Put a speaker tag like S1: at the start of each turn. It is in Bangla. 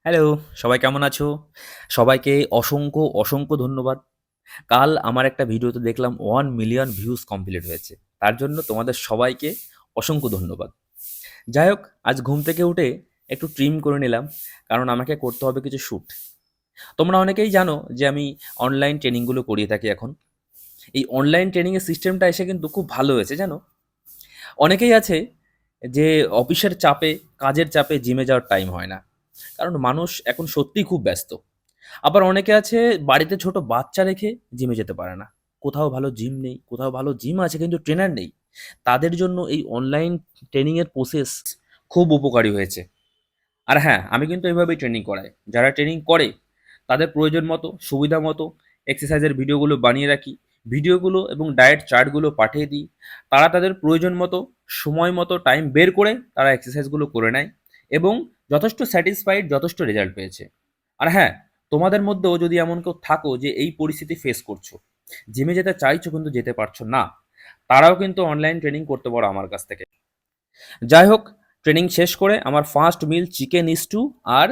S1: হ্যালো, সবাই কেমন আছো? সবাইকে অসংখ্য, অসংখ্য ধন্যবাদ। কাল আমার একটা ভিডিওতে দেখলাম 1 মিলিয়ন ভিউজ কমপ্লিট হয়েছে। তার জন্য তোমাদের সবাইকে অসংখ্য ধন্যবাদ। যাই হোক, আজ ঘুম থেকে উঠে একটু ট্রিম করে নিলাম। কারণ আমাকে করতে হবে কিছু শ্যুট। তোমরা অনেকেই জানো যে আমি অনলাইন ট্রেনিংগুলো করিয়ে থাকি এখন। এই অনলাইন ট্রেনিংয়ের সিস্টেমটা এসে কিন্তু খুব ভালো হয়েছে জানো? অনেকেই আছে যে অফিসের চাপে, কাজের চাপে জিমে যাওয়ার টাইম হয় না। কারণ মানুষ এখন সত্যিই খুব ব্যস্ত। আবার অনেকে আছে বাড়িতে ছোট বাচ্চা রেখে জিমে যেতে পারে না। কোথাও ভালো জিম নেই, কোথাও ভালো জিম আছে কিন্তু ট্রেনার নেই। তাদের জন্য এই অনলাইন ট্রেনিং এর প্রসেস খুব উপকারী হয়েছে। আর হ্যাঁ, আমি কিন্তু এভাবেই ট্রেনিং করাই। যারা ট্রেনিং করে তাদের প্রয়োজন মতো, সুবিধা মতো এক্সারসাইজের ভিডিওগুলো বানিয়ে রাখি। ভিডিওগুলো এবং ডায়েট চার্টগুলো পাঠিয়ে দিই। তারা তাদের প্রয়োজন মতো, সময় মতো টাইম বের করে তারা এক্সারসাইজগুলো করে নেয় এবং যথেষ্ট স্যাটিসফাইড, যথেষ্ট রেজাল্ট পেয়েছে। আর হ্যাঁ, তোমাদের মধ্যেও যদি এমন কেউ থাকো যে এই পরিস্থিতি ফেস করছো, জিমে যেতে চাইছো কিন্তু যেতে পারছো না, তারাও কিন্তু অনলাইন ট্রেনিং করতে পারো আমার কাছ থেকে। যাই হোক, ট্রেনিং শেষ করে আমার ফার্স্ট মিল চিকেন স্টু আর